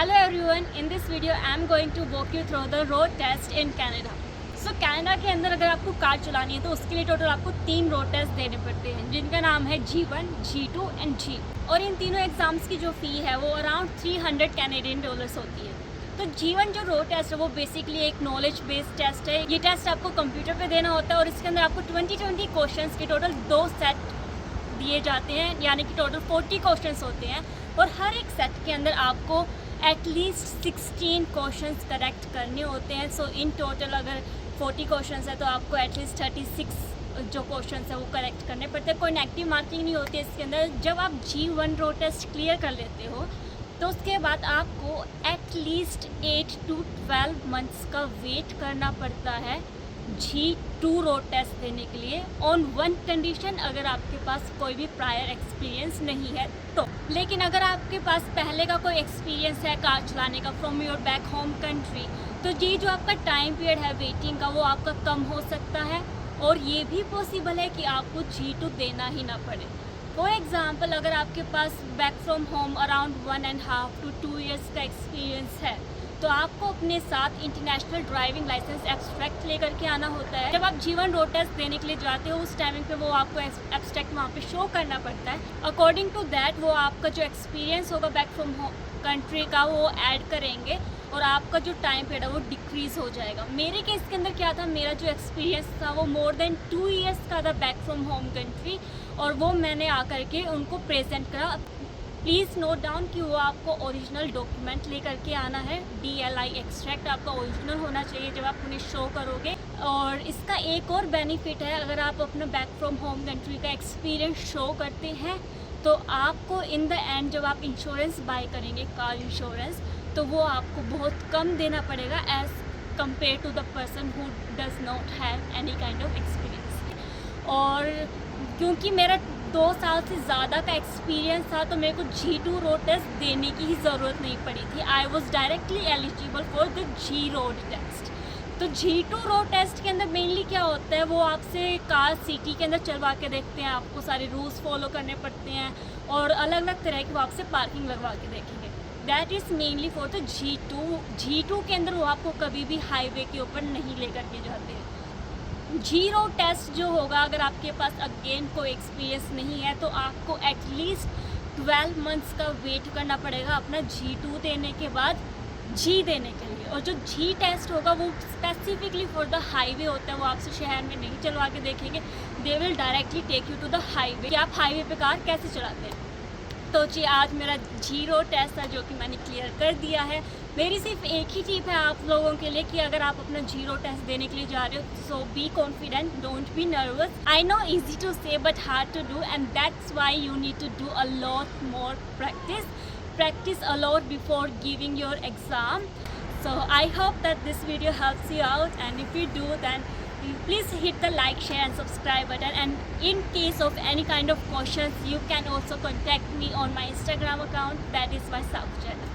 Hello everyone, in this video I am going to walk you through the road test in Canada. So Canada के अंदर अगर आपको car चलानी है तो उसके लिए टोटल आपको 3 रोड टेस्ट देने पड़ते हैं जिनका नाम है G1, G2 एंड G। और इन तीनों एग्ज़ाम्स की जो फ़ी है वो अराउंड 300 कैनेडियन डॉलर्स होती है। तो G1 जो रोड टेस्ट है वो बेसिकली एक नॉलेज बेस्ड टेस्ट है। ये टेस्ट आपको कंप्यूटर पे देना होता है और इसके अंदर आपको 20 क्वेश्चंस के टोटल 2 सेट दिए जाते हैं, यानी कि टोटल 40 क्वेश्चंस होते हैं और हर एक सेट के अंदर आपको एटलीस्ट 16 क्वेश्चंस करेक्ट करने होते हैं। सो इन टोटल अगर 40 क्वेश्चंस है तो आपको एटलीस्ट 36 जो क्वेश्चंस है वो करेक्ट करने पड़ते हैं। कोई नेगेटिव मार्किंग नहीं होती है इसके अंदर। जब आप G1 रोड टेस्ट क्लियर कर लेते हो तो उसके बाद आपको एटलीस्ट 8 to 12 मंथ्स का वेट करना पड़ता है G2 रोड टेस्ट देने के लिए, ऑन वन कंडीशन, अगर आपके पास कोई भी प्रायर एक्सपीरियंस नहीं है तो। लेकिन अगर आपके पास पहले का कोई एक्सपीरियंस है कार चलाने का from your back home country, तो ये जो आपका टाइम पीरियड है वेटिंग का वो आपका कम हो सकता है और ये भी पॉसिबल है कि आपको G2 देना ही ना पड़े। फॉर एग्ज़ाम्पल, अगर आपके पास back from home around 1.5 to 2 years का एक्सपीरियंस है तो आपको अपने साथ इंटरनेशनल ड्राइविंग लाइसेंस एब्स्ट्रैक्ट लेकर के आना होता है। जब आप G1 रोड टेस्ट देने के लिए जाते हो उस टाइमिंग पे वो आपको एब्स्ट्रैक्ट वहाँ पे शो करना पड़ता है। अकॉर्डिंग टू दैट वो आपका जो एक्सपीरियंस होगा बैक फ्रॉम होम कंट्री का वो ऐड करेंगे और आपका जो टाइम पीरियड है वो डिक्रीज़ हो जाएगा। मेरे केस के अंदर क्या था, मेरा जो एक्सपीरियंस था वो मोर देन 2 years का था बैक फ्रॉम होम कंट्री और वो मैंने आकर के उनको प्रेजेंट करा। प्लीज़ नोट डाउन कि वो आपको ओरिजिनल डॉक्यूमेंट लेकर के आना है। DLI एक्सट्रैक्ट आपका ओरिजिनल होना चाहिए जब आप उन्हें शो करोगे। और इसका एक और बेनिफिट है, अगर आप अपना बैक फ्रॉम होम कंट्री का एक्सपीरियंस शो करते हैं तो आपको इन द एंड जब आप इंश्योरेंस बाय करेंगे, कार इंश्योरेंस, तो वो आपको बहुत कम देना पड़ेगा as compare to the person who does not have any kind of experience. और क्योंकि मेरा 2 साल से ज़्यादा का एक्सपीरियंस था तो मेरे को G2 रोड टेस्ट देने की ही ज़रूरत नहीं पड़ी थी। I was directly eligible for the G road test. तो G2 रोड टेस्ट के अंदर मेनली क्या होता है, वो आपसे कार सिटी के अंदर चलवा के देखते हैं, आपको सारे रूल्स फॉलो करने पड़ते हैं और अलग अलग तरह की वो आपसे पार्किंग लगवा के देखेंगे। That is mainly for the G2 के अंदर वो आपको कभी भी हाईवे के ऊपर नहीं लेकर के जाते हैं। G रोड टेस्ट जो होगा, अगर आपके पास अगेन कोई एक्सपीरियंस नहीं है तो आपको एटलीस्ट 12 मंथ्स का वेट करना पड़ेगा अपना G2 देने के बाद G देने के लिए। और जो G टेस्ट होगा वो स्पेसिफिकली फॉर द हाईवे होता है, वो आपसे शहर में नहीं चलवा के देखेंगे। They will directly take you to the highway कि आप हाईवे पे कार कैसे चलाते हैं। तो जी आज मेरा G रोड टेस्ट था जो कि मैंने क्लियर कर दिया है। मेरी सिर्फ एक ही टिप है आप लोगों के लिए कि अगर आप अपना G रोड टेस्ट देने के लिए जा रहे हो so be confident, don't be nervous. I know easy to say but hard to do and that's why you need to do a lot more practice a lot before giving your exam. So I hope that this video helps you out, and if you do then please hit the like, share and subscribe button, and in case of any kind of questions you can also contact me on my Instagram account, that is my South channel.